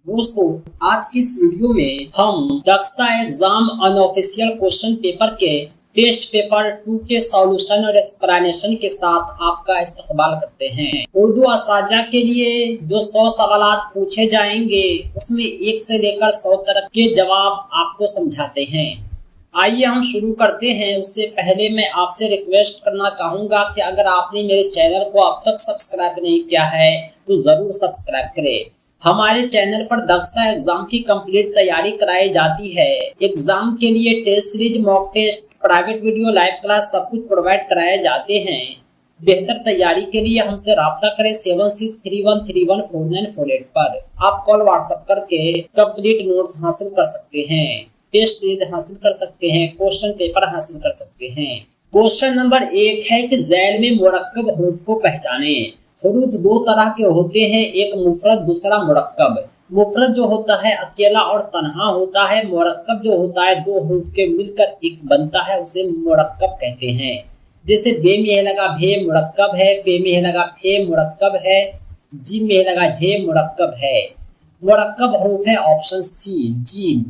दोस्तों, आज की इस वीडियो में हम दक्षता एग्जाम अनऑफिशियल क्वेश्चन पेपर के टेस्ट पेपर 2 के सॉल्यूशन और एक्सप्लेनेशन के साथ आपका इस्तकबाल करते हैं। उर्दू असाजा के लिए जो 100 सवालात पूछे जाएंगे उसमें 1 से लेकर 100 तक के जवाब आपको समझाते हैं। आइए हम शुरू करते हैं। उससे पहले मैं आपसे रिक्वेस्ट करना चाहूँगा कि अगर आपने मेरे चैनल को अब तक सब्सक्राइब नहीं किया है तो ज़रूर सब्सक्राइब करें। हमारे चैनल पर दक्षता एग्जाम की कंप्लीट तैयारी कराई जाती है। एग्जाम के लिए test series, mock test, private video, live class सब कुछ प्रोवाइड कराए जाते हैं। बेहतर तैयारी के लिए हमसे राब्ता करें 7631314948 पर। आप कॉल व्हाट्सएप करके कंप्लीट नोट्स हासिल कर सकते हैं, टेस्ट सीरीज हासिल कर सकते हैं, क्वेश्चन पेपर हासिल कर सकते हैं। क्वेश्चन नंबर 1 है कि ज़ैल में मुरक्कब हरूफ को पहचाने। हरूफ 2 तरह के होते हैं, एक मुफरद, दूसरा मुरक्कब। मुफरद जो होता है अकेला और तन्हा होता है। मुरक्कब जो होता है 2 हरूफ के मिलकर एक बनता है, उसे मुरक्कब कहते हैं। जैसे बे में लगा भे मुरक्कब है, पे में लगा फे मुरक्कब है, जी में लगा झे मुरक्कब है। मुरक्कब हरूफ है ऑप्शन सी, जीम।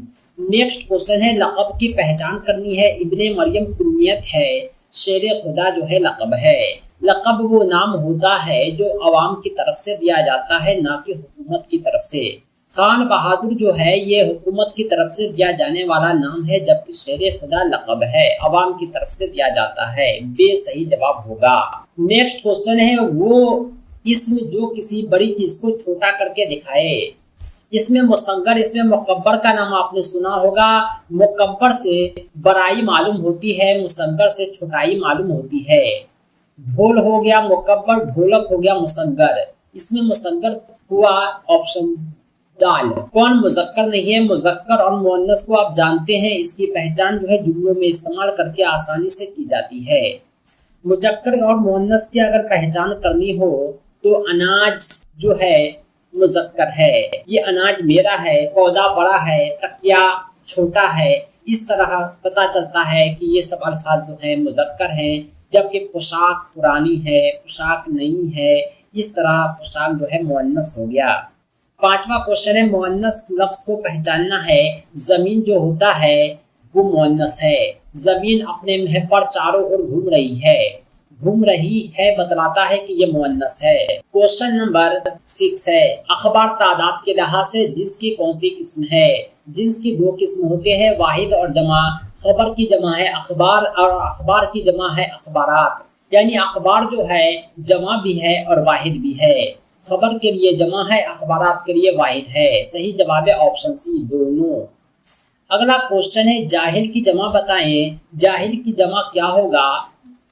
नेक्स्ट क्वेश्चन है लक़ब की पहचान करनी है। इब्ने मरियम कुन्नियत है, शेर खुदा जो है लक़ब है। लक़ब वो नाम होता है जो अवाम की तरफ से दिया जाता है, ना कि हुकूमत की तरफ से। खान बहादुर जो है ये हुकूमत की तरफ से दिया जाने वाला नाम है, जबकि शेर खुदा लक़ब है, अवाम की तरफ से दिया जाता है। बे सही जवाब होगा। नेक्स्ट क्वेश्चन है वो इसमें जो किसी बड़ी चीज को छोटा करके दिखाए। इसमें मुसग्गर, इसमें मुकब्बर का नाम आपने सुना होगा। मुकब्बर से बड़ाई मालूम होती है, मुसग्गर से छोटाई मालूम होती है। ढोल हो गया मुकब्बर, ढोलक हो गया मुसग्गर। इसमें मुसग्गर हुआ ऑप्शन दाल। कौन मुज़क्कर नहीं है? मुज़क्कर और मुअन्नस को आप जानते हैं, इसकी पहचान जो है जुमलों में इस्तेमाल करके आसानी से की जाती है। मुज़क्कर और मुअन्नस की अगर पहचान करनी हो तो अनाज जो है मुज़क्कर है, ये अनाज मेरा है, पौधा बड़ा है, तकिया छोटा है। इस तरह पता चलता है कि ये सब अल्फाज जो हैं मुज़क्कर हैं, जबकि पोशाक पुरानी है, पोशाक नई है। इस तरह पोशाक जो है मुअन्नस हो गया। 5वां क्वेश्चन है मुअन्नस लफ्ज़ को पहचानना है। ज़मीन जो होता है वो मुअन्नस है। ज़मीन अपने महल पर चारों ओर घूम रही है, घूम रही है बतलाता है कि ये मुअन्नस है। क्वेश्चन नंबर 6 है अखबार तादाद के लिहाज से जिन्स की कौन सी किस्म है? जिन्स की 2 किस्म होते हैं, वाहिद और जमा। खबर की जमा है अखबार और अखबार की जमा है अखबारात। यानी अखबार जो है जमा भी है और वाहिद भी है। खबर के लिए जमा है, अखबारात के लिए वाहिद है। सही जवाब है ऑप्शन सी, दोनों। अगला क्वेश्चन है जाहिल की जमा बताएं। जाहिल की जमा क्या होगा?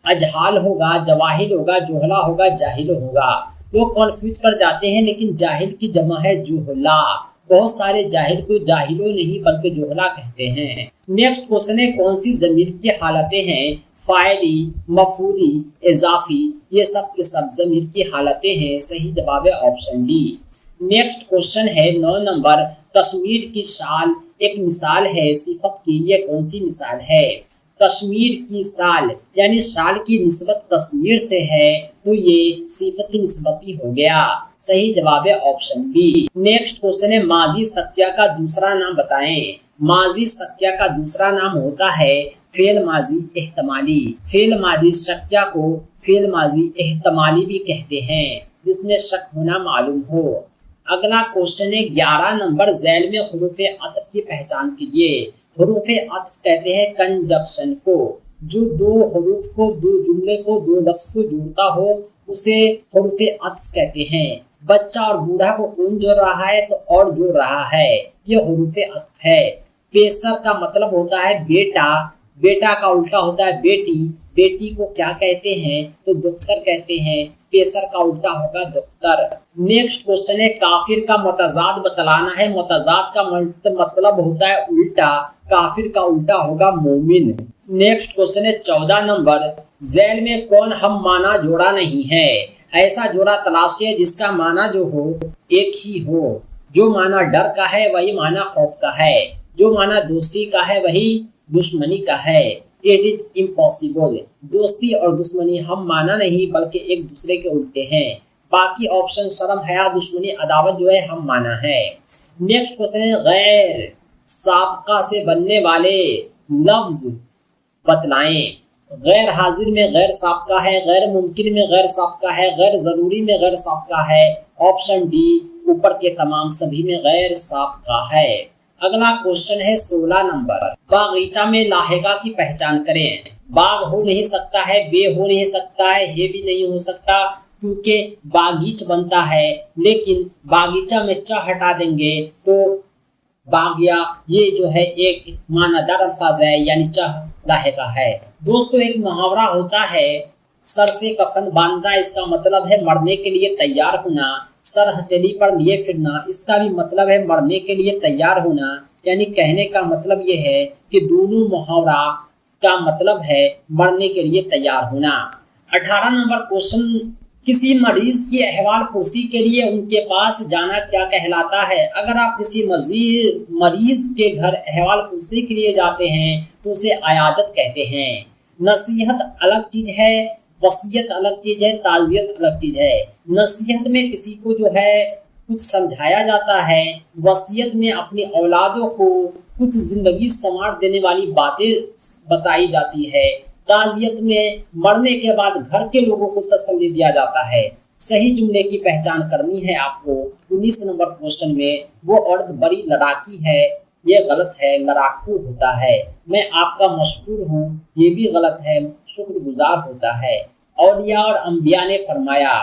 अजहाल होगा, जवाहिल होगा, जोहला होगा, जाहिल होगा। लोग कन्फ्यूज कर जाते हैं, लेकिन जाहिल की जमा है जोहला। बहुत सारे जाहिल को जाहिलो नहीं बल्कि जोहला कहते हैं। नेक्स्ट क्वेश्चन है कौन सी ज़मीर की हालतें हैं? फाइली, मफूली, इजाफी, ये सब के सब ज़मीर की हालतें हैं। सही जवाब है ऑप्शन डी। नेक्स्ट क्वेश्चन है 9 नंबर कश्मीर की शाल एक मिसाल है सिफत की, ये कौन सी मिसाल है? कश्मीर की साल यानी शाल की निस्बत कश्मीर से है, तो ये सिफत की निस्बती हो गया। सही जवाब है ऑप्शन बी। नेक्स्ट क्वेश्चन है माजी सक्या का दूसरा नाम बताएं। माजी सक्या का दूसरा नाम होता है फेल माजी एहतमाली। फेल माजी शक्या को फेल माजी एहतमाली भी कहते हैं, जिसमें शक होना मालूम हो। अगला क्वेश्चन है 11 नंबर ज़ैल में हुरूफ अत्फ की पहचान कीजिए। हुरूफ अत्फ कहते हैं कंजक्शन को, जो 2 हुरूफ को, 2 जुमले को, 2 लफ्ज़ को जोड़ता हो उसे हुरूफ अत्फ कहते हैं। बच्चा और बूढ़ा को कौन जोड़ रहा है तो और जोड़ रहा है, ये हुरूफ अत्फ है। पेसर का मतलब होता है बेटा, बेटा का उल्टा होता है बेटी। बेटी को क्या कहते हैं तो दुख्तर कहते हैं, पेसर का उल्टा होगा दुख्तर। नेक्स्ट क्वेश्चन है काफिर का मुतजाद बतलाना है। मुतजाद का मतलब होता है उल्टा, काफिर का उल्टा होगा मोमिन। नेक्स्ट क्वेश्चन है 14 नंबर ज़ैल में कौन हम माना जोड़ा नहीं है? ऐसा जोड़ा तलाशिए जिसका माना जो हो एक ही हो। जो माना डर का है वही माना खौफ का है, जो माना दोस्ती का है वही दुश्मनी का है। It is impossible. दोस्ती और दुश्मनी हम माना नहीं बल्कि एक दूसरे के उल्टे हैं। बाकी ऑप्शन शर्म, हया, दुश्मनी, अदावत जो है हम माना है। नेक्स्ट क्वेश्चन है गैर साबका से बनने वाले लफ्ज बतलाएं। गैर हाजिर में गैर साबका है, गैर मुमकिन में गैर साबका है, गैर जरूरी में गैर साबका है। ऑप्शन डी ऊपर के तमाम सभी में गैर साबका है। अगला क्वेश्चन है 16 नंबर, बागीचा में लाहेगा की पहचान करें। बाग हो नहीं सकता है, बे हो नहीं सकता है, हे भी नहीं हो सकता क्योंकि बागीच बनता है, लेकिन बागीचा में च हटा देंगे तो बागिया ये जो है एक मानादार अल्फाज है, यानी च लाहेगा है। दोस्तों एक मुहावरा होता है सर से कफन बांधना, इसका मतलब है मरने के लिए तैयार होना। सर हथेली पर लिए फिरना, इसका भी मतलब है मरने के लिए तैयार होना। यानी कहने का मतलब ये है कि दोनों मुहावरा का मतलब है मरने के लिए तैयार होना। 18 नंबर क्वेश्चन, किसी मरीज की अहवाल पुरसी के लिए उनके पास जाना क्या कहलाता है। अगर आप किसी मरीज के घर अहवाल पुरसी के लिए जाते हैं तो उसे अयादत कहते हैं। नसीहत अलग चीज है, वसीयत अलग चीज है, ताज़ियत अलग चीज है। नसीहत में किसी को जो है कुछ समझाया जाता है, वसीयत में अपनी औलादों को कुछ जिंदगी संवार देने वाली बातें बताई जाती है। ताज़ियत में मरने के बाद घर के लोगों को तसल्ली दिया जाता है। सही जुमले की पहचान करनी है आपको 19 नंबर क्वेश्चन में। वो औरत बड़ी लड़ाकी है, ये गलत है, लड़ाकू होता है। मैं आपका मशहूर हूँ, ये भी गलत है, शुक्रगुजार होता है। औलिया और अंबिया ने फरमाया,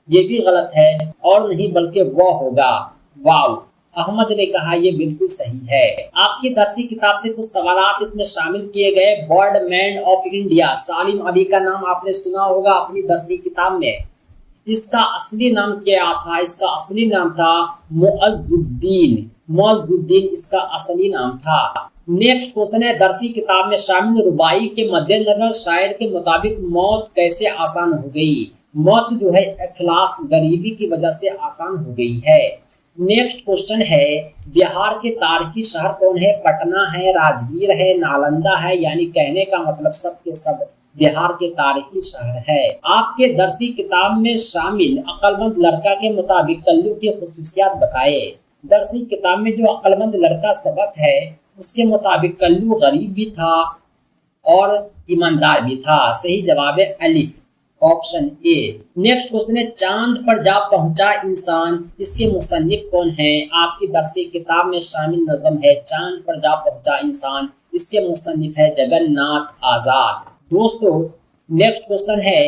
ये भी गलत है, और नहीं बल्कि वह होगा। वाव, अहमद ने कहा ये बिल्कुल सही है। आपकी दरसी किताब से कुछ सवालात इसमें शामिल किए गए। बर्डमैन ऑफ इंडिया, सालिम अली का नाम आपने सुना होगा अपनी दरसी किताब में। इसका असली नाम क्या था? इसका असली नाम था मुअज्जुद्दीन। मुअज्जुद्दीन इसका असली नाम था। नेक्स्ट क्वेश्चन है, दरसी किताब में शामिल रुबाई के मद्देनजर शायर के मुताबिक मौत कैसे आसान हो गई? मौत जो है इफ्लास, गरीबी की वजह से आसान हो गई है। नेक्स्ट क्वेश्चन है, बिहार के तारीखी शहर कौन है? पटना है, राजगीर है, नालंदा है। यानी कहने का मतलब सब के सब बिहार के तारीखी शहर है। आपके दरसी किताब में शामिल अक्लमंद लड़का के मुताबिक कल्लू की खुसूसियात बताए। दरसी किताब में जो अक्लमंद लड़का सबक है उसके मुताबिक कल्लू गरीब भी था और ईमानदार भी था। सही जवाब है अलिफ, ऑप्शन ए। नेक्स्ट क्वेश्चन है, चांद पर जा पहुंचा इंसान, इसके मुसन्निफ कौन है? आपकी दरसी किताब में शामिल नज़म है चांद पर जा पहुंचा इंसान, इसके मुसन्निफ है जगन्नाथ आजाद। दोस्तों नेक्स्ट क्वेश्चन है,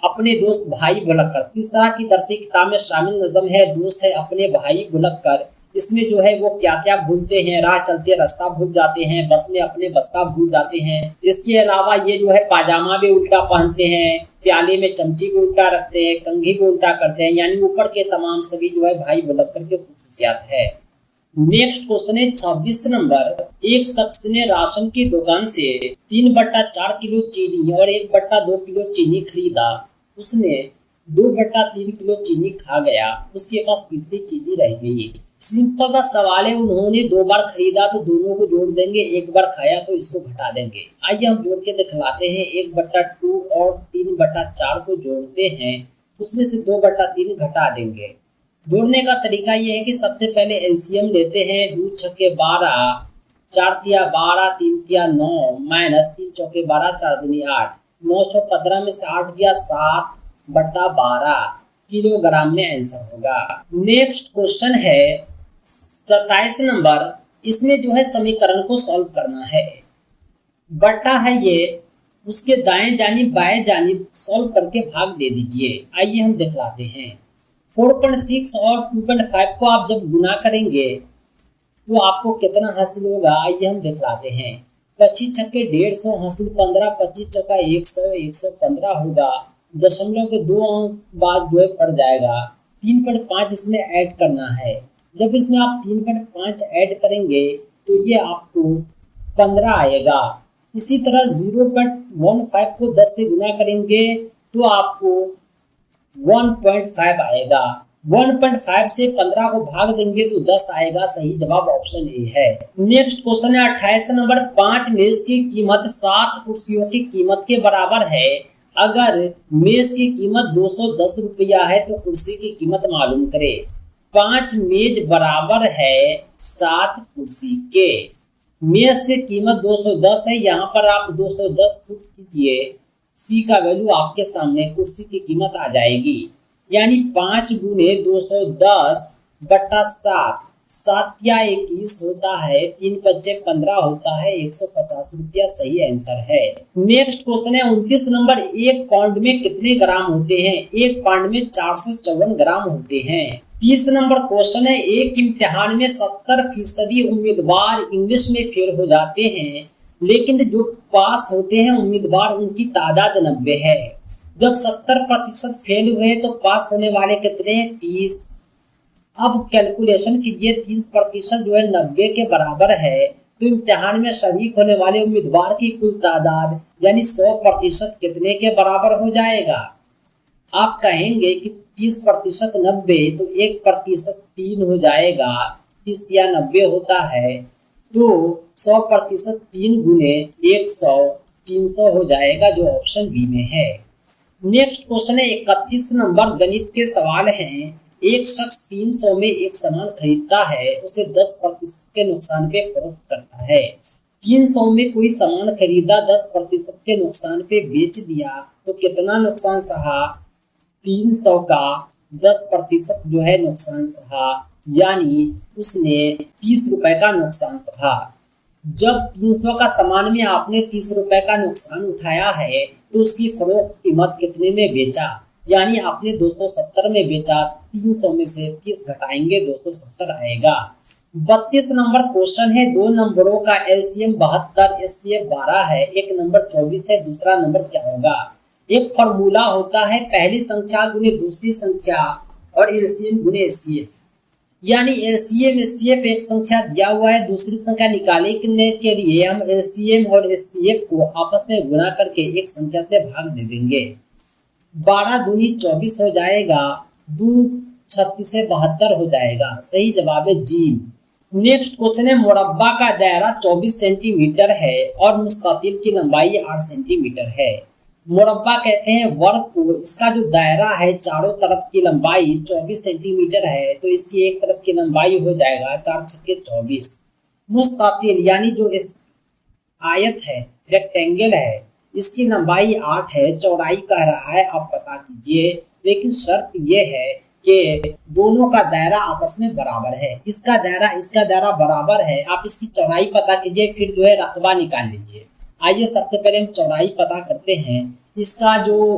अपने दोस्त भाई भुलक कर। तीसरा की दरसी किताब में शामिल नज़म है दोस्त है अपने भाई भुलक कर। इसमें जो है वो क्या क्या भूलते हैं? राह चलते रास्ता भूल जाते हैं, बस में अपने बस्ता भूल जाते हैं। इसके अलावा ये जो है पाजामा भी उल्टा पहनते हैं, प्याले में चमची भी उल्टा रखते हैं, कंघी भी उल्टा करते हैं। यानी ऊपर के तमाम सभी जो है भाई भुलक्कर के खुसूसियात है। नेक्स्ट क्वेश्चन है 26 नंबर, एक शख्स ने राशन की दुकान से 3/4 किलो चीनी और 1/2 किलो चीनी खरीदा। उसने 2/3 किलो चीनी खा गया, उसके पास कितनी चीनी रह गई? सिंपल सा सवाल है, उन्होंने 2 बार खरीदा तो दोनों को जोड़ देंगे, 1 बार खाया तो इसको घटा देंगे। आइए हम जोड़ के दिखलाते हैं। 1/2 और 3/4 को जोड़ते हैं, उसमें से 2/3 घटा देंगे। जोड़ने का तरीका यह है कि सबसे पहले एलसीएम लेते हैं। 2 छक्के 12, 4 तिया 12, 3 तिया 9, माइनस 3 चौके 12, 4 दूनी 8, 9 छो 15 में से 8 गया 7/12 किलोग्राम में आंसर होगा। नेक्स्ट क्वेश्चन है 27 नंबर, इसमें जो है समीकरण को सॉल्व करना है। बट्टा है ये, उसके दाएं जानिब बाएं जानिब सॉल्व करके भाग दे दीजिए। आइए हम दिखलाते हैं। 4.6 और 2.5 को आप जब गुना करेंगे तो आपको कितना हासिल होगा? आइए हम दिखलाते हैं। 25 छक्के 150 हासिल 15, 25 चौका 100, 115 होगा। दशमलव के 2 अंक बाद जो है पड़ जाएगा। 3.5 इसमें ऐड करना है। जब इसमें आप 3.5 ऐड करेंगे तो ये आपको 15 आएगा। इसी तरह 0.15 को 10 से गुना करेंगे तो आपको 1.5 आएगा। 1.5 से 15 को भाग देंगे तो 10 आएगा। सही जवाब ऑप्शन ए है। नेक्स्ट क्वेश्चन है 28 नंबर, 5 मेज की कीमत 7 कुर्सियों की कीमत के बराबर है। अगर मेज की कीमत 210 रुपया है तो कुर्सी की कीमत मालूम करें। 5 मेज बराबर है 7 कुर्सी के। मेज की कीमत 210 है, यहाँ पर आप 210 पुट कीजिए, सी का वैल्यू आपके सामने, कुर्सी की कीमत आ जाएगी। यानी 5 गुने 210 बटा 7, 7 या 21 होता है, 3 पच्चे 15 होता है, 150 रुपया सही आंसर है। नेक्स्ट क्वेश्चन है 29 नंबर, 1 पाउंड में कितने ग्राम होते हैं? 1 पाउंड में 454 ग्राम होते हैं। 30 नंबर क्वेश्चन है, एक इम्तिहान में 70% उम्मीदवार इंग्लिश में फेल हो जाते हैं, लेकिन जो पास होते हैं उम्मीदवार उनकी तादाद 90 है। जब 70% फेल हुए तो पास होने वाले कितने हैं? 30। अब कैलकुलेशन कीजिए, 30% जो है 90 के बराबर है, तो इम्तिहान में शरीक होने वाले उम्मीदवार की कुल तादाद यानी 100% कितने के बराबर हो जाएगा? आप कहेंगे कि 30% 90 तो 1% 3 हो जाएगा, 30 या 90 होता है, तो 100% 3 गुने 100 300 हो जाएगा, जो ऑप्शन बी में है। नेक्स्ट क्वेश्चन है 31 नंबर, गणित के सवाल हैं। एक शख्स 300 में एक सामान खरीदता है, उसे 10% के नुकसान पे फरोख्त करता है। 300 में कोई सामान खरीदा, 10% के नुकसान पे बेच दिया, तो कितना नुकसान सहा? 300 का 10% जो है नुकसान सहा, यानी उसने 30 रुपए का नुकसान सहा। जब 300 का सामान में आपने 30 रुपए का नुकसान उठाया है, तो उसकी फरोख्त कीमत कितने में बेचा? यानी आपने 270 में बेचा, 300 में से 30 घटाएंगे 270 आएगा। 32 नंबर क्वेश्चन है, 2 नंबरों का एलसीएम 72, एचसीएफ 12 है, एक नंबर 24 है, दूसरा नंबर क्या होगा? एक फॉर्मूला होता है, पहली संख्या गुने दूसरी संख्या और एलसीएम गुने एचसीएफ। यानी एलसीएम एचसीएफ एक संख्या दिया हुआ है, दूसरी संख्या निकालने के लिए हम एलसीएम और एचसीएफ को आपस में गुणा करके एक संख्या से भाग दे देंगे। 12 दूनी 24 हो जाएगा, 2 36 से 72 हो जाएगा। सही जवाब है जी। नेक्स्ट क्वेश्चन है, मुरब्बा का दायरा 24 सेंटीमीटर है और मुस्ततिल की लंबाई 8 सेंटीमीटर है। मुरब्बा कहते हैं वर्ग को, इसका जो दायरा है चारों तरफ की लंबाई 24 सेंटीमीटर है, तो इसकी एक तरफ की लंबाई हो जाएगा 4 छक्के 24। मुस्ततिल यानी जो इस आयत है, रेक्टेंगल है, इसकी लंबाई 8 है, चौड़ाई कह रहा है, आप पता कीजिए। लेकिन शर्त यह है कि दोनों का दायरा आपस में बराबर है। इसका दायरा बराबर है, आप इसकी चौड़ाई पता कीजिए, फिर जो है रकबा निकाल लीजिए। आइए सबसे पहले हम चौड़ाई पता करते हैं। इसका जो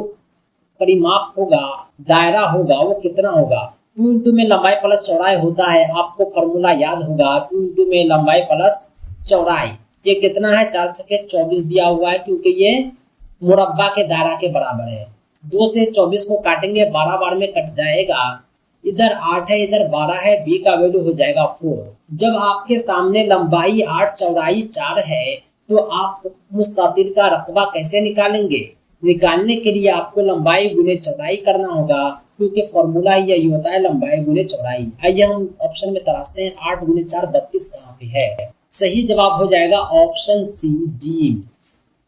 परिमाप होगा, दायरा होगा, वो कितना होगा? 2 इंटू में लंबाई प्लस चौड़ाई होता है, आपको फॉर्मूला याद होगा, 2 इंटू में लंबाई प्लस चौड़ाई। ये कितना है? 4 छक्के 24 दिया हुआ है, क्योंकि ये मुरब्बा के दायरा के बराबर है। 2 से 24 को काटेंगे, 12 बार में कट जाएगा। इधर 8 है, इधर 12 है, बी का वैल्यू हो जाएगा 4। जब आपके सामने लंबाई 8 चौड़ाई 4 है, तो आप मुस्ततिल का रकबा कैसे निकालेंगे? निकालने के लिए आपको लंबाई गुने चौड़ाई करना होगा, क्योंकि फॉर्मूला यही होता है, लंबाई गुने चौड़ाई। आइए हम ऑप्शन में तराशते हैं, 8 गुने 4 32 कहाँ पे है? सही जवाब हो जाएगा ऑप्शन सी जी।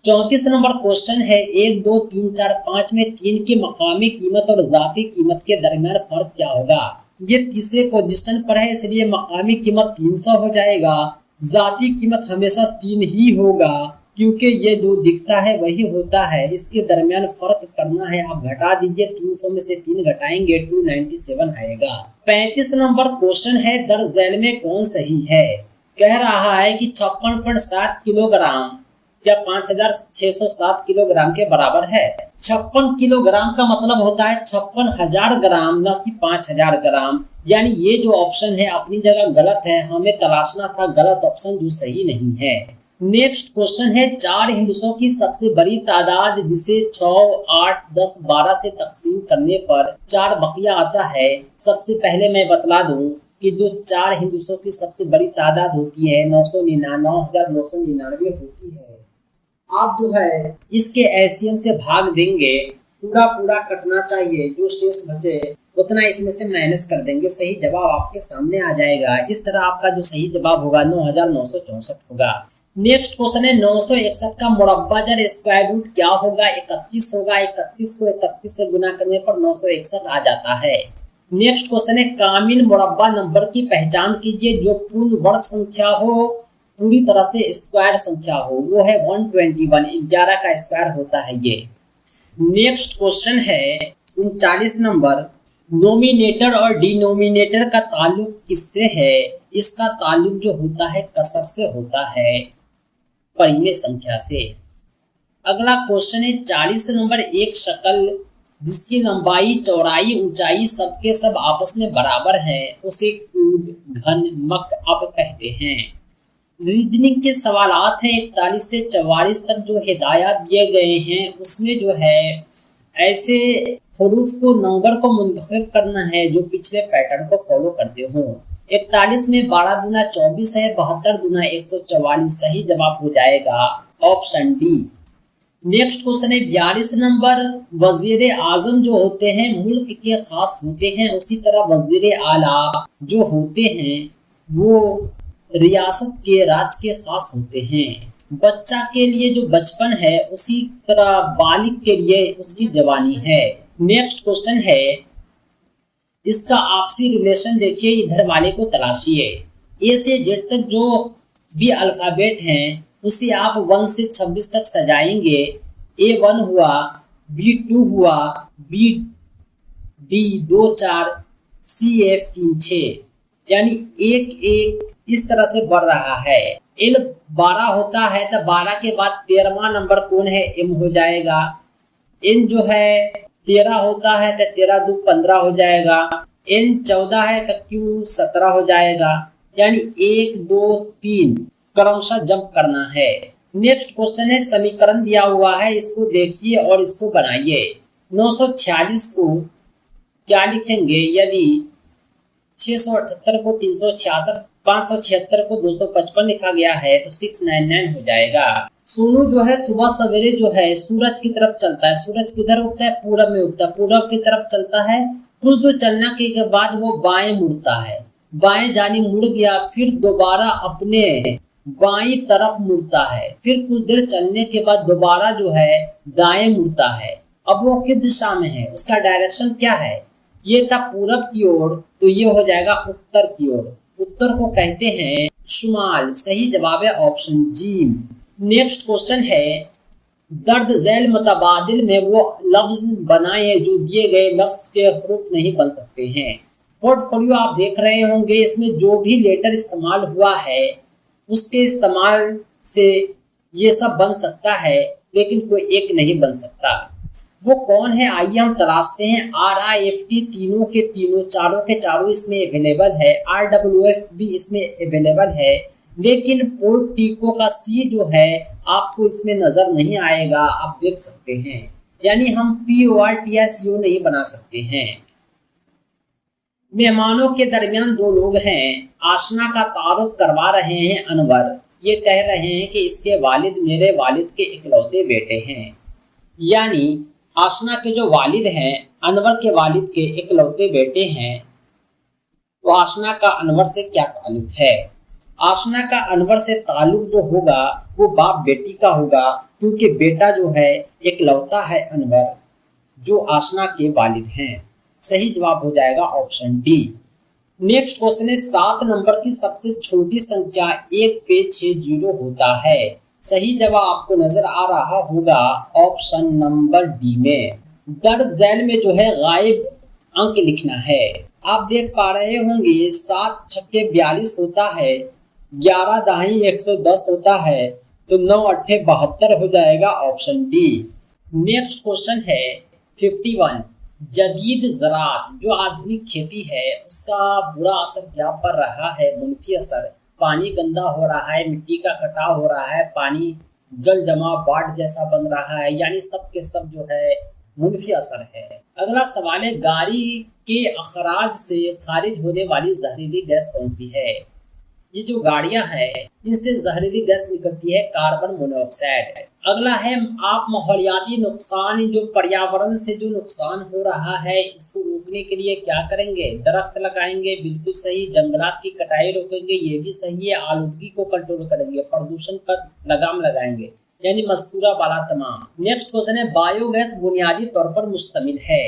34 नंबर क्वेश्चन है, 1 2 3 4 5 में 3 की मकामी कीमत और जाती कीमत के दरमियान फर्क क्या होगा? ये तीसरे पोजीशन पर है, इसलिए मकामी कीमत 300 हो जाएगा, जाती कीमत हमेशा 3 ही होगा, क्योंकि ये जो दिखता है वही होता है। इसके दरमियान फर्क करना है, आप घटा दीजिए, 300 में से 3 घटाएंगे 297 आएगा। 35 नंबर क्वेश्चन है, दर्ज झैल में कौन सही है? कह रहा है कि 56.7 किलोग्राम क्या 5607 किलोग्राम के बराबर है। 56 किलोग्राम का मतलब होता है 56,000 ग्राम, न कि 5,000 ग्राम। यानी ये जो ऑप्शन है अपनी जगह गलत है, हमें तलाशना था गलत ऑप्शन जो सही नहीं है। नेक्स्ट क्वेश्चन है, 4 हिंदुओं की सबसे बड़ी तादाद जिसे 6, 8, 10, 12 से तकसीम करने पर 4 बकिया आता है। सबसे पहले मैं बतला दूं कि जो 4 हिंदुओं की सबसे बड़ी तादाद होती है 999,999 होती है। आप जो है इसके एलसीएम से भाग देंगे, पूरा कटना चाहिए, जो शेष बचे उतना इसमें से माइनस कर देंगे, सही जवाब आपके सामने आ जाएगा। इस तरह आपका जो सही जवाब होगा 9964 होगा। नेक्स्ट क्वेश्चन है 961 का मुरब्बाजर स्क्वायर रूट क्या होगा? 31 होगा। 31 को 31 से गुना करने पर 961 आ जाता है। नेक्स्ट क्वेश्चन है कामिल मुरब्बा नंबर की पहचान कीजिए जो पूर्ण वर्ग संख्या हो, पूरी तरह से स्क्वायर संख्या हो। वो है 121, 11 का स्क्वायर होता है ये। नेक्स्ट क्वेश्चन है 39 नंबर, नोमिनेटर और डिनोमिनेटर का ताल्लुक किससे है? इसका ताल्लुक जो होता है कसर से होता है, परिमेय संख्या से। अगला क्वेश्चन है 40 नंबर, एक शक्ल जिसकी लंबाई चौड़ाई ऊंचाई सबके सब आपस में बराबर है उसे क्यूब घन मक अप कहते हैं। रीजनिंग के सवालात है 41 से 44 तक जो हिदायत दिए गए हैं उसमें जो है ऐसे हरूफ को नंबर को मुंतखब करना है जो पिछले पैटर्न को फॉलो करते हो। 41 में 12 दूना 24 है, 72 दूना 144, सही जवाब हो जाएगा ऑप्शन डी। नेक्स्ट क्वेश्चन है 42 नंबर, वजीर आजम जो होते हैं मुल्क के खास होते हैं, उसी तरह वजीर आला जो होते हैं वो रियासत के राज्य के खास होते हैं। बच्चा के लिए जो बचपन है उसी तरह बालिग के लिए उसकी जवानी है। नेक्स्ट क्वेश्चन है, इसका आपसी रिलेशन देखिए, इधर वाले को तलाशिए। ए से जेड तक जो भी अल्फाबेट हैं उसे आप 1 से 26 तक सजाएंगे। A1 हुआ, B2 हुआ, B 2 4, CF 3 6, यानी 1 1 इस तरह से बढ़ रहा है। L 12 होता है तो 12 के बाद 13वां नंबर कौन है? M हो जाएगा। N जो है 13 होता है तो 13 2 15 हो जाएगा। N 14 है तो Q 17 हो जाएगा, यानी 1 2 3 क्रमशः जंप करना है। नेक्स्ट क्वेश्चन है, समीकरण दिया हुआ है, इसको देखिए और इसको बनाइए। 946 को क्या लिखेंगे? यदि 678 को 366, 576 को 255 लिखा गया है तो 699 हो जाएगा। सोनू जो है सुबह सवेरे जो है सूरज की तरफ चलता है। सूरज किधर उगता है? पूरब में उगता है। पूरब की तरफ चलता है, कुछ दूर चलने के बाद वो बाएं मुड़ता है। बाएं जानी मुड़ गया, फिर दोबारा अपने बाईं तरफ मुड़ता है। फिर कुछ देर चलने के बाद दोबारा जो है दाएं मुड़ता है। अब वो किस दिशा में है? उसका डायरेक्शन क्या है? ये था पूरब की ओर, तो ये हो जाएगा उत्तर की ओर। उत्तर को कहते हैं शुमाल, सही जवाब है ऑप्शन जी। नेक्स्ट क्वेश्चन है, दर्द झैल मुतबादिल में वो लफ्ज बनाए जो दिए गए लफ्ज के हरूफ नहीं बन सकते हैं। पोर्टफोलियो आप देख रहे होंगे, इसमें जो भी लेटर इस्तेमाल हुआ है उसके इस्तेमाल से ये सब बन सकता है, लेकिन कोई एक नहीं बन सकता। वो कौन है? आइए हम तलाशते हैं। RIFT तीनों के तीनों, चारों के चारों इसमें अवेलेबल है। RWF भी इसमें अवेलेबल है, लेकिन पोर्टिको का C जो है आपको इसमें नजर नहीं आएगा, आप देख सकते हैं। यानी हम PORTSU नहीं बना सकते हैं। मेहमानों के दरमियान दो लोग हैं, आशना का तारुफ करवा रहे हैं अनवर। ये कह रहे हैं कि इसके वालिद मेरे वालिद के इकलौते बेटे हैं। यानी आशना के जो वालिद हैं अनवर के वालिद के इकलौते बेटे हैं। तो आशना का अनवर से क्या ताल्लुक है? आशना का अनवर से ताल्लुक जो होगा वो बाप बेटी का होगा, क्योंकि बेटा जो है इकलौता है अनवर, जो आशना के वालिद हैं। सही जवाब हो जाएगा ऑप्शन डी। नेक्स्ट क्वेश्चन है, 7 नंबर की सबसे छोटी संख्या 1 पे 6 जीरो होता है। सही जवाब आपको नजर आ रहा होगा ऑप्शन नंबर डी में। दर्द झैल में जो है गायब अंक लिखना है। आप देख पा रहे होंगे 7 छक्के 42 होता है, 11 दाही 110 होता है, तो 9 अट्ठे 72 हो जाएगा ऑप्शन डी। नेक्स्ट क्वेश्चन है 51, जदीद ज़राअत जो आधुनिक खेती है उसका बुरा असर क्या पड़ रहा है? मुनफी असर। पानी गंदा हो रहा है, मिट्टी का कटाव हो रहा है, पानी जल जमाव बाढ़ जैसा बन रहा है, यानी सब के सब जो है मुनफी असर है। अगला सवाल है, गाड़ी के अखराज से खारिज होने वाली जहरीली गैस कौन सी है? ये जो गाड़ियां हैं इनसे जहरीली गैस निकलती है कार्बन मोनोऑक्साइड। अगला है आप माहौलियाती नुकसान, जो पर्यावरण से जो नुकसान हो रहा है इसको रोकने के लिए क्या करेंगे? दरख्त लगाएंगे, बिल्कुल सही। जंगलात की कटाई रोकेंगे, ये भी सही है। आलूदगी को कंट्रोल करेंगे, प्रदूषण पर लगाम लगाएंगे, यानी मज़कूरा वाला तमाम। नेक्स्ट क्वेश्चन है बायोगैस बुनियादी तौर पर मुश्तमिल है।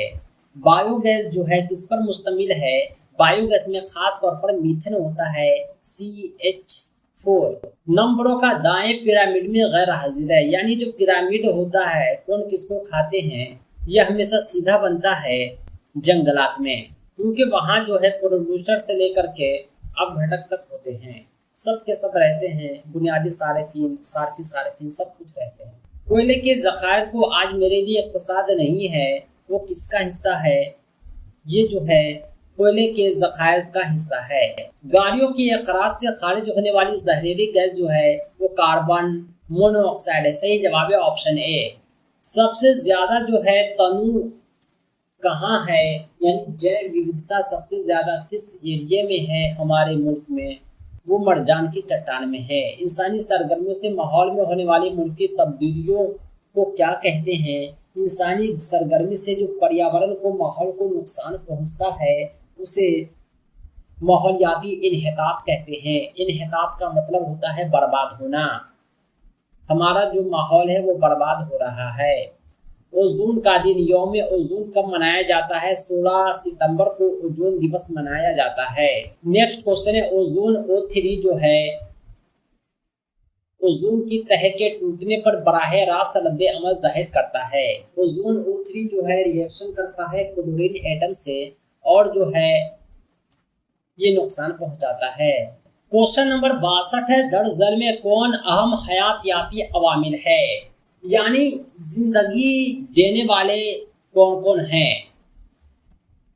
बायोगैस जो है किस पर मुश्तमिल है? बायोगैस में खास तौर पर मीथेन होता है, CH4। नंबरों का दाएं पिरामिड में गैर हाजिर है, यानी जो पिरामिड होता है कौन किसको खाते हैं, यह हमेशा सीधा बनता है जंगलात में, क्योंकि वहाँ जो है प्रोड्यूसर से लेकर के अब घटक तक होते हैं, सब के सब रहते हैं, बुनियादी सार्फिन सार्फिन सब कुछ रहते हैं। कोयले के ज़खायर को आज मेरे लिए इक़्तिसाद नहीं है, वो किसका हिस्सा है? ये जो है कोयले के ज़खायर का हिस्सा है। गाड़ियों की अखराज से खारिज होने वाली जहरीली गैस जो है वो कार्बन मोनोऑक्साइड है। सही जवाब है ऑप्शन ए। सबसे ज्यादा जो है तनु कहाँ है, यानी जैव विविधता सबसे ज्यादा किस एरिया में है हमारे मुल्क में? वो मरजान की चट्टान में है। इंसानी सरगर्मियों से माहौल में होने वाली मुल्की तब्दीलियों को क्या कहते हैं? इंसानी सरगर्मी से जो पर्यावरण को माहौल को नुकसान पहुंचता है उसे माहौलियाती इन्हितात कहते हैं। इन्हितात का मतलब होता है बर्बाद होना। हमारा जो माहौल है वो बर्बाद हो रहा है। ओजोन का दिन यौम ओजोन कब मनाया जाता है? 16 सितंबर को ओजोन दिवस मनाया जाता है। नेक्स्ट क्वेश्चन है ओजोन O3 जो है ओजोन की तह के टूटने पर बराह रास्त रद्द अमल जाहिर करता है। ओजोन O3 जो है रिएक्शन करता है क्लोरीन एटम से और जो है ये नुकसान पहुंचाता है। क्वेश्चन नंबर 62 है दर्ज जल में कौन अहम हयातियाती अवामिल है, यानी जिंदगी देने वाले कौन कौन हैं?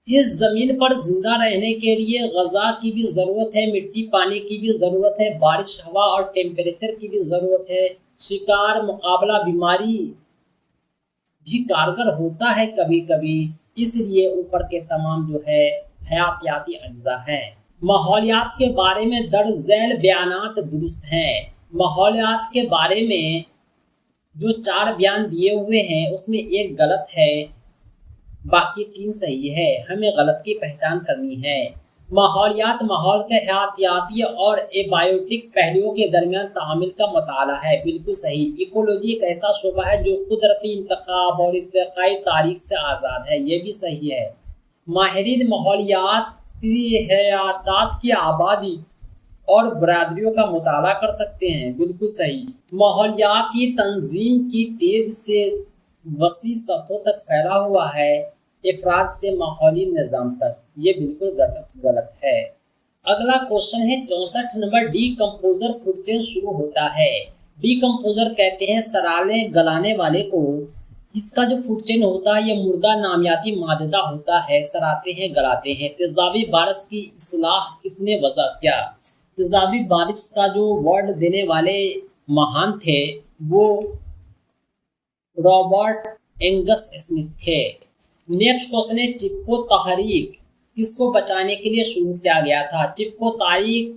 इस जमीन पर जिंदा रहने के लिए ग़ज़ा की भी ज़रूरत है, मिट्टी पानी की भी ज़रूरत है, बारिश हवा और टेम्परेचर की भी ज़रूरत है, शिकार मुकाबला बीमारी भी कारगर होता है कभी कभी, इसलिए ऊपर के तमाम जो है हयातियाती अज्जा हैं। माहौलियात के बारे में दर्ज झैल बयानात दुरुस्त हैं। माहौलियात के बारे में जो 4 बयान दिए हुए हैं उसमें एक गलत है, बाकी 3 सही है। हमें गलत की पहचान करनी है। माहौलियात माहौल के हयातियाती और एबायोटिक पहलुओं के दरमियान तामिल का मुताला है, बिल्कुल सही। इकोलॉजी एक ऐसा शोबा है जो कुदरती इंतखाब और इत्तेकाई तारीख से आज़ाद है, ये भी सही है। माहिरीन माहौलियाती हयातात की आबादी और बरादरियों का मुताला कर सकते हैं, बिल्कुल सही। माहौलियाती तंजीम की तेज से वसी सतहों तक फैला हुआ है, इफराद से माहौली निज़ाम तक, ये बिल्कुल गलत है। अगला क्वेश्चन है 64 नंबर डीकम्पोजर फूड चेन शुरू होता है। डीकम्पोजर कहते हैं सराले गलाने वाले को। इसका जो फूड चेन होता है ये मुर्दा नामियाती माददा होता है, सराते हैं गलाते हैं। तेजाबी बारिश की इस्लाह किसने वज़ा किया? तेजाबी बारिश का जो वर्ड देने वाले महान थे वो रॉबर्ट एंगस स्मिथ थे। नेक्स्ट क्वेश्चन है चिपको तहरीक किसको बचाने के लिए शुरू किया गया था? चिपको तारीख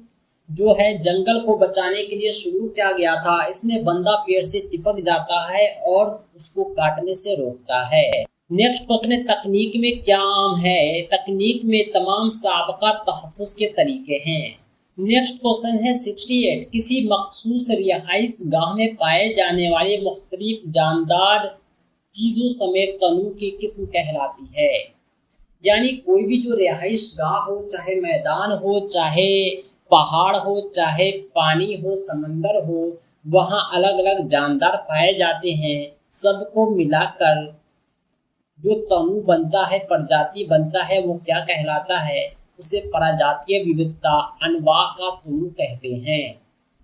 जो है जंगल को बचाने के लिए शुरू किया गया था। इसमें बंदा पेड़ से चिपक जाता है और उसको काटने से रोकता है। नेक्स्ट क्वेश्चन है तकनीक में क्या आम है? तकनीक में तमाम साबका तहफ़्फ़ुज़ के तरीके हैं। नेक्स्ट क्वेश्चन है 68 किसी मखसूस रिहाइश गाह में पाए जाने वाले मुख्तलिफ जानदार चीज़ों समेत तनु की किस्म कहलाती है? यानी कोई भी जो रिहाइश गाह हो, चाहे मैदान हो, चाहे पहाड़ हो, चाहे पानी हो, समंदर हो, वहाँ अलग अलग जानदार पाए जाते हैं। सबको मिलाकर जो तनु बनता है, प्रजाति बनता है, वो क्या कहलाता है? उसे प्रजातीय विविधता अनवा का तनु कहते हैं।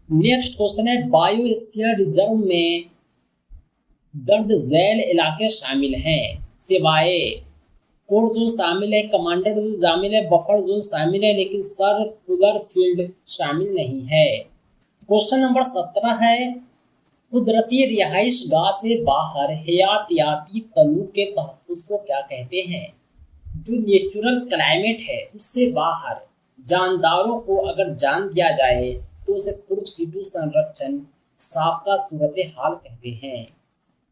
नेक्स्ट क्वेश्चन है बायोस्फीयर रिजर्व में दर्ज झैल इलाके शामिल हैं सिवाय कोर जोन शामिल है, कमांडर जोन शामिल है, बफर जोन शामिल है, लेकिन सर्कुलर फील्ड शामिल नहीं है। क्वेश्चन नंबर 17 है कुदरती रिहाइश गाह से बाहर हयातियाती तनु के तहफ़्फ़ुज़ को क्या कहते हैं? जो नेचुरल क्लाइमेट है उससे बाहर जानदारों को अगर जान दिया जाए तो उसे पूर्व सीटू संरक्षण साबका सूरत हाल कहते हैं।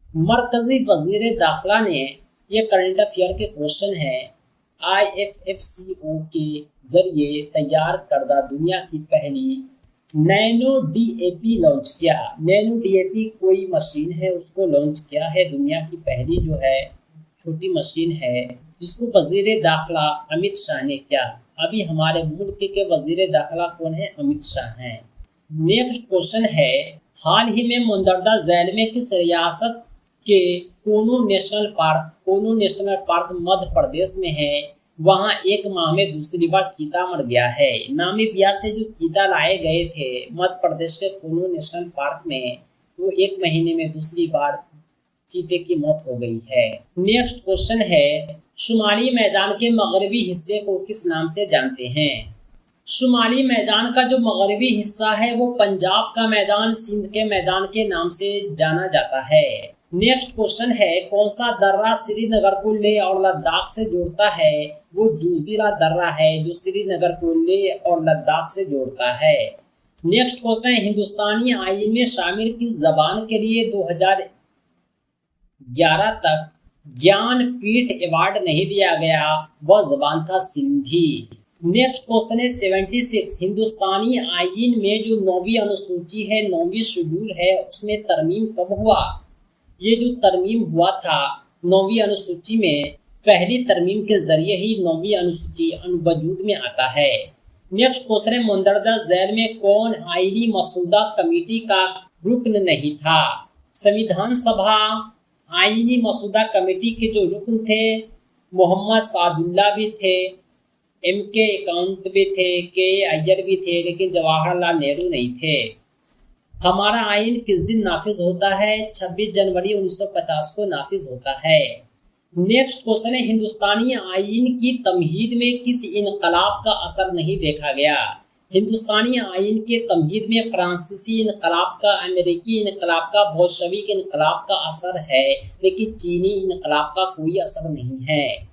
मरकजी वजीर दाखिला ने, ये करंट अफेयर के क्वेश्चन है, IFFCO के जरिए तैयार करदा दुनिया की पहली नैनो DAP लॉन्च किया। नैनो DAP कोई मशीन है, उसको लॉन्च किया है, दुनिया की पहली जो है छोटी मशीन है, जिसको वजीर दाखिला अमित शाह ने किया। अभी हमारे मुल्क के वजीर दाखिला कौन है? अमित शाह हैं। नेक्स्ट क्वेश्चन है, हाल ही में मुंदरदा झील में किस रियासत के कोनो नेशनल पार्क मध्य प्रदेश में है, वहां एक माह में दूसरी बार चीता मर गया है। नामीबिया से जो चीता लाए गए थे मध्य प्रदेश के कोनो नेशनल पार्क में, वो एक महीने में दूसरी बार चीते की मौत हो गई है। नेक्स्ट क्वेश्चन है, शुमाली मैदान के मगरबी हिस्से को किस नाम से जानते हैं? शुमाली मैदान का जो मगरबी हिस्सा है वो पंजाब का मैदान, सिंध के मैदान के नाम से जाना जाता है। नेक्स्ट क्वेश्चन है, कौन सा दर्रा श्रीनगर को लेह और लद्दाख से जोड़ता है? वो जोजिला दर्रा है जो श्रीनगर को लेह और लद्दाख से जोड़ता है। नेक्स्ट क्वेश्चन है, हिंदुस्तानी आईन में शामिल किस जबान के लिए 2011 तक ज्ञानपीठ अवार्ड नहीं दिया गया? वह जबान था सिंधी। नेक्स्ट क्वेश्चन है 76, हिंदुस्तानी आईन में जो 9वीं अनुसूची है, 9वीं शेड्यूल है, उसमें तरमीम कब हुआ? ये जो तरमीम हुआ था 9वीं अनुसूची में, पहली तरमीम के जरिए ही 9वीं अनुसूची वजूद में आता है। नेक्स्ट क्वेश्चन है, मुंदरदा झील में कौन आईनी मसूदा कमेटी का रुकन नहीं था? संविधान सभा आईनी मसूदा कमेटी के जो रुकन थे मोहम्मद सादुल्ला भी थे, MK अकाउंट भी थे, के अय्यर भी थे, लेकिन जवाहरलाल नेहरू नहीं थे। हमारा आइन किस दिन नाफिज होता है? 26 जनवरी 1950 को नाफिज होता है। नेक्स्ट क्वेश्चन है, हिंदुस्तानी आइन की तमहीद में किस इनकलाब का असर नहीं देखा गया? हिंदुस्तानी आइन के तमहीद में फ्रांसीसी इनकलाब का, अमेरिकी इनकलाब का, बोल्शेविक इनकलाब का असर है, लेकिन चीनी इनकलाब का कोई असर नहीं है।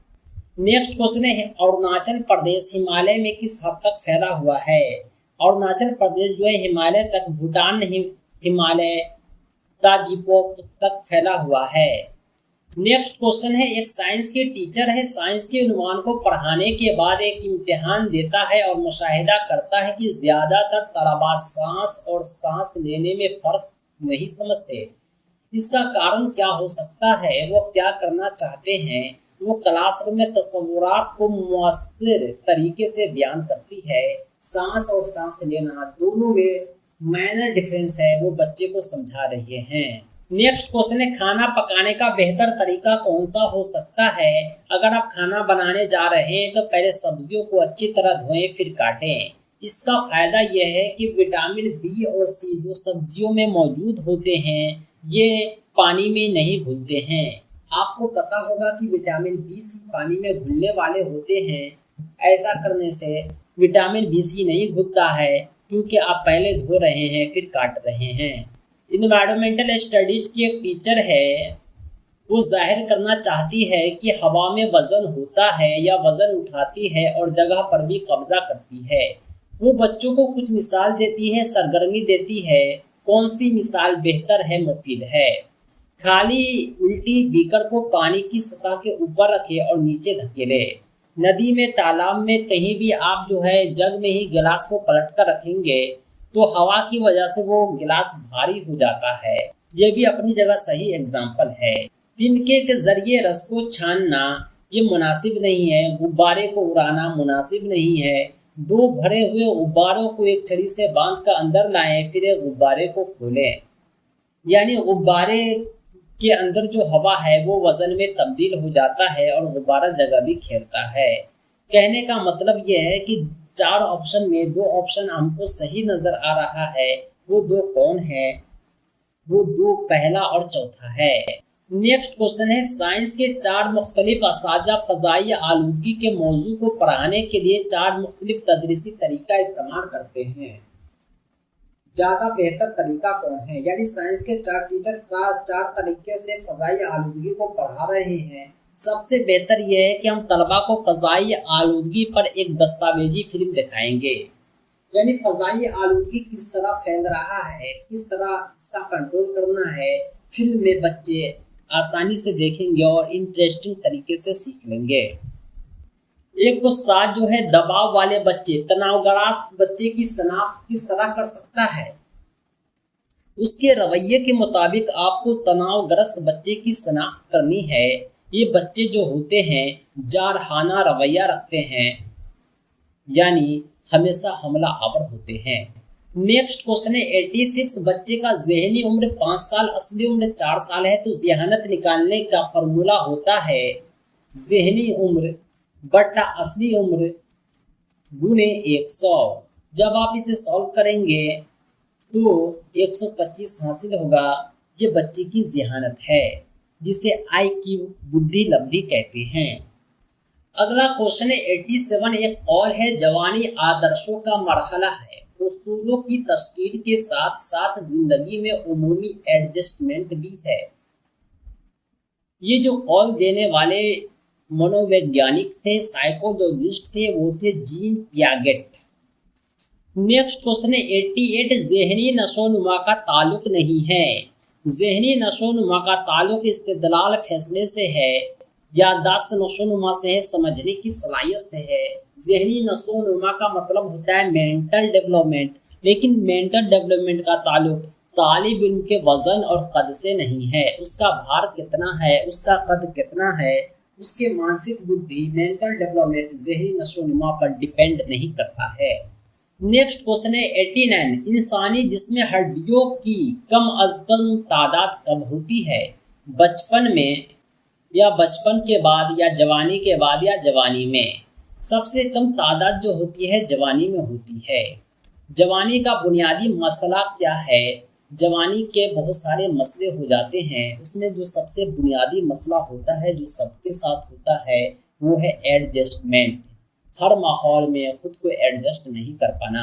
नेक्स्ट क्वेश्चन है, अरुणाचल प्रदेश हिमालय में किस हद तक फैला हुआ है? अरुणाचल प्रदेश जो है हिमालय तक, भूटान हिमालय द्वीपों तक फैला हुआ है। नेक्स्ट क्वेश्चन है, एक साइंस के टीचर है, साइंस के अनुमान को पढ़ाने के बाद एक इम्तिहान देता है और मुशाहिदा करता है कि ज्यादातर तलबा सांस और सांस लेने में फर्क नहीं समझते। इसका कारण क्या हो सकता है? वो क्या करना चाहते हैं? वो क्लासरूम में तस्वुरात को मुअस्सिर तरीके से बयान करती है। सांस और सांस लेना दोनों में माइनर डिफरेंस है, वो बच्चे को समझा रहे हैं। नेक्स्ट क्वेश्चन है, खाना पकाने का बेहतर तरीका कौन सा हो सकता है? अगर आप खाना बनाने जा रहे हैं तो पहले सब्जियों को अच्छी तरह धोएं फिर काटें। इसका फायदा यह है कि विटामिन बी और सी जो सब्जियों में मौजूद होते हैं ये पानी में नहीं घुलते हैं। आपको पता होगा कि विटामिन बी सी पानी में घुलने वाले होते हैं। ऐसा करने से विटामिन बी सी नहीं घुलता है क्योंकि आप पहले धो रहे हैं फिर काट रहे हैं। इन्वायरमेंटल स्टडीज की एक टीचर है, वो जाहिर करना चाहती है कि हवा में वजन होता है या वजन उठाती है और जगह पर भी कब्जा करती है। वो बच्चों को कुछ मिसाल देती है, सरगर्मी देती है। कौन सी मिसाल बेहतर है, मुफीद है? खाली उल्टी बीकर को पानी की सतह के ऊपर रखे और नीचे धकेले। नदी में, तालाब में, कहीं भी आप जो है जग में ही गिलास को पलट कर रखेंगे तो हवा की वजह से वो गिलास भारी हो जाता है। ये भी अपनी जगह सही एग्जाम्पल है। तिनके के जरिए रस को छानना ये मुनासिब नहीं है, गुब्बारे को उड़ाना मुनासिब नहीं है। दो भरे हुए गुब्बारों को एक छड़ी से बांध कर अंदर लाएं, फिर एक गुब्बारे को खोलें। यानी गुब्बारे के अंदर जो हवा है वो वजन में तब्दील हो जाता है और गुब्बारा जगह भी घेरता है। कहने का मतलब यह है कि 4 ऑप्शन में 2 ऑप्शन हमको सही नजर आ रहा है। वो 2 कौन है? वो 2 पहला और चौथा है। नेक्स्ट क्वेश्चन है, साइंस के 4 मुख्तलिफ असातिज़ा फ़ज़ाई आलूदगी के मौजू को पढ़ाने के लिए 4 मुख्तलिफ तदरीसी तरीका इस्तेमाल करते हैं। ज्यादा बेहतर तरीका कौन है? यानी साइंस के 4 टीचर 4 तरीके से फ़ज़ाई आलूदगी को पढ़ा रहे हैं, सबसे बेहतर यह है कि हम तलबा को फ़ज़ाई आलूदगी पर एक दस्तावेजी फिल्म दिखाएंगे, यानी फ़ज़ाई आलूदगी किस तरह फैल रहा है, किस तरह इसका कंट्रोल करना है, फिल्म में बच्चे आसानी से देखेंगे और इंटरेस्टिंग तरीके से सीख लेंगे। एक उस्ताद जो है दबाव वाले बच्चे, तनावग्रस्त बच्चे की शनाख्त किस तरह कर सकता है, उसके रवैये के मुताबिक आपको तनावग्रस्त बच्चे की शनाख्त करनी है। ये बच्चे जो होते हैं जारहाना रवैया रखते हैं, यानी हमेशा हमला आवर होते हैं। नेक्स्ट क्वेश्चन है 86, बच्चे का ज़हनी उम्र 5 साल, असली उम्र 4 साल है, तो ज़हानत निकालने का फॉर्मूला होता है ज़हनी उम्र बटा असली उम्र गुने 100। जब आप इसे सॉल्व करेंगे तो 125 हासिल होगा। ये बच्चे की ज़हानत है, जिसे IQ बुद्धि लब्धि कहते हैं। अगला क्वेश्चन है 87, एक और है जवानी आदर्शों का मरहला है, उसूलों की तश्कील के साथ साथ जिंदगी में उमूमी एडजस्टमेंट भी है। ये जो कॉल देने वाले मनोवैज्ञानिक थे, साइकोलॉजिस्ट थे, वो थे जीन पियागेट। नेक्स्ट क्वेश्चन है 88, ज़हनी नशोनुमा का ताल्लुक नहीं है। ज़हनी नशोनुमा का ताल्लुक इस्तिदलाल फैसले से है, याददाश्त नशोनुमा से है, समझने की सलाहियत से है। ज़हनी नशोनुमा का मतलब होता है मेंटल डेवलपमेंट, लेकिन मेंटल डेवलपमेंट का ताल्लुक तालिब इल्म के वजन और कद से नहीं है। उसका भार कितना है, उसका कद कितना है, उसके मानसिक बुद्धि मेंटल डेवलपमेंट ज़हनी नशोनुमा पर डिपेंड नहीं करता है। नेक्स्ट क्वेश्चन है 89, इंसानी जिस्म हड्डियों की कम अज कम तादाद कब होती है, बचपन में या बचपन के बाद या जवानी के बाद या जवानी में। सबसे कम तादाद जो होती है जवानी में होती है। जवानी का बुनियादी मसला क्या है, जवानी के बहुत सारे मसले हो जाते हैं, उसमें जो सबसे बुनियादी मसला होता है जो सबके साथ होता है वो है एडजस्टमेंट। हर माहौल में खुद को एडजस्ट नहीं कर पाना।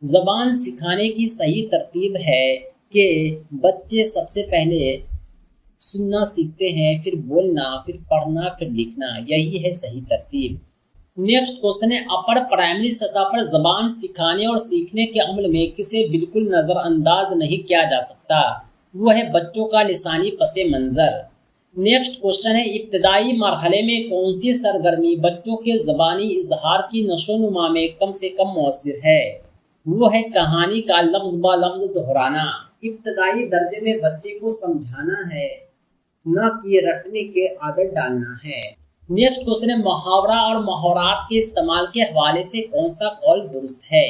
ज़बान सिखाने की सही तरतीब है कि बच्चे सबसे पहले सुनना सीखते हैं, फिर बोलना, फिर पढ़ना, फिर लिखना, यही है सही तरतीब। नेक्स्ट क्वेश्चन है अपर प्राइमरी सतह पर ज़बान सिखाने और सीखने के अमल में किसे बिल्कुल नज़रअंदाज नहीं किया जा सकता, वो है बच्चों का लिसानी पसे मंज़र। नेक्स्ट क्वेश्चन है इब्तदाई मरहले में कौन सी सरगर्मी बच्चों के ज़बानी इजहार की नशोनुमा में कम से कम मौसर है, वो है कहानी का लफ्ज़ ब लफ्ज़ दोहराना। इब्तदाई दर्जे में बच्चे को समझाना है, न कि रटने के आदत डालना है। नेक्स्ट क्वेश्चन है मुहावरा और मुहावरात के इस्तेमाल के हवाले से कौन सा कौल दुरुस्त है।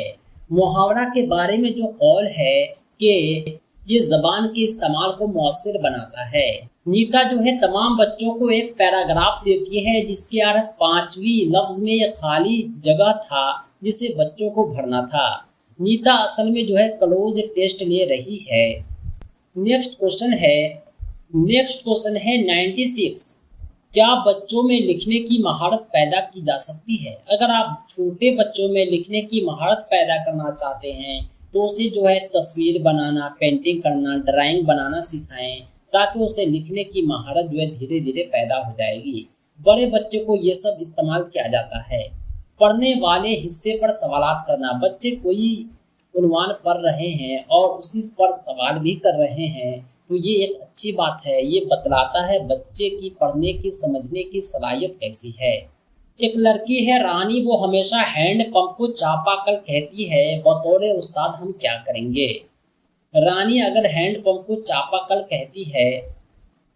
मुहावरा के बारे में जो कौल है कि ये ज़बान के इस्तेमाल को मौसर बनाता है। नीता जो है तमाम बच्चों को एक पैराग्राफ देती है जिसके अर्थ 5वीं लफ्ज़ में एक खाली जगह था जिसे बच्चों को भरना था। नीता असल में जो है क्लोज टेस्ट ले रही है। नेक्स्ट क्वेश्चन है 96, क्या बच्चों में लिखने की महारत पैदा की जा सकती है। अगर आप छोटे बच्चों में लिखने की महारत पैदा करना चाहते हैं तो उसे जो है तस्वीर बनाना, पेंटिंग करना, ड्राइंग बनाना सिखाएं, ताकि उसे लिखने की महारत जो है धीरे धीरे पैदा हो जाएगी। बड़े बच्चे को ये सब इस्तेमाल किया जाता है। पढ़ने वाले हिस्से पर सवालात करना, बच्चे कोई उन्वान पढ़ रहे हैं और उसी पर सवाल भी कर रहे हैं तो ये एक अच्छी बात है। ये बतलाता है बच्चे की पढ़ने की, समझने की सलाहियत कैसी है। एक लड़की है रानी, वो हमेशा हैंड पंप को चापाकल कहती है, बतौर उस्ताद हम क्या करेंगे। रानी अगर हैंड पंप को चापाकल कहती है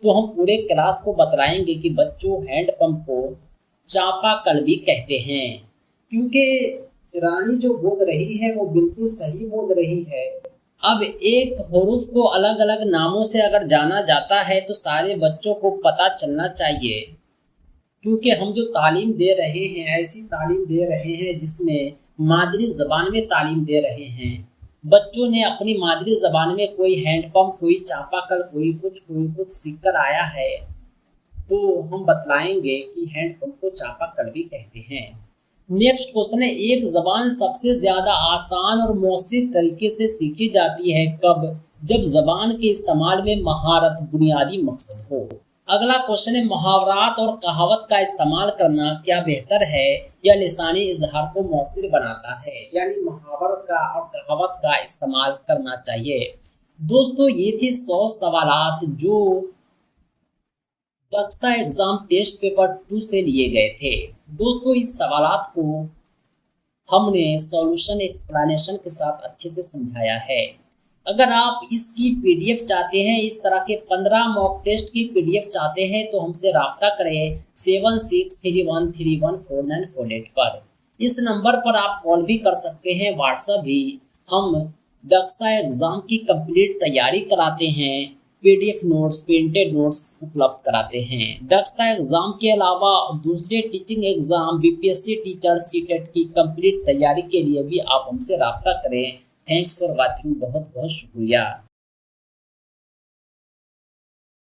तो हम पूरे क्लास को बतलाएंगे कि बच्चों हैंड पंप को चापाकल भी कहते हैं, क्योंकि रानी जो बोल रही है वो बिल्कुल सही बोल रही है। अब एक हुरूफ को अलग अलग नामों से अगर जाना जाता है तो सारे बच्चों को पता चलना चाहिए, क्योंकि हम जो तालीम दे रहे हैं ऐसी तालीम दे रहे हैं जिसमें मादरी ज़बान में तालीम दे रहे हैं। बच्चों ने अपनी मादरी ज़बान में कोई हैंडपम्प, कोई चापाकल, कोई कुछ सीख कर आया है तो हम बतलाएंगे कि हैंडपम्प को चापाकल भी कहते हैं। नेक्स्ट क्वेश्चन है एक ज़बान सबसे ज़्यादा आसान और मौसर तरीके से सीखी जाती है कब, जब ज़बान के इस्तेमाल में महारत बुनियादी मकसद हो। अगला क्वेश्चन है, मुहावरात और कहावत का इस्तेमाल करना क्या बेहतर है या लिसानी इजहार को मौसिर बनाता है? यानी मुहावरत का और कहावत का इस्तेमाल करना चाहिए। दोस्तों ये थे 100 सवालात जो दक्षता एग्जाम टेस्ट पेपर 2 से लिए गए थे। दोस्तों इस सवालात को हमने सॉल्यूशन एक्सप्लेनेशन के साथ अच्छे से समझाया है। अगर आप इसकी पीडीएफ चाहते हैं, इस तरह के 15 मॉक टेस्ट की पीडीएफ चाहते हैं तो हमसे राब्ता करें 7631314948 पर। इस नंबर पर आप कॉल भी कर सकते हैं, व्हाट्सएप भी। हम दक्षता एग्जाम की कंप्लीट तैयारी कराते हैं, पीडीएफ नोट्स, प्रिंटेड नोट्स उपलब्ध कराते हैं। दक्षता एग्जाम के अलावा दूसरे teaching exam, BPSC teacher, CTET की कंप्लीट तैयारी के लिए भी आप हमसे राब्ता करें। थैंक्स फॉर वॉचिंग, बहुत बहुत शुक्रिया।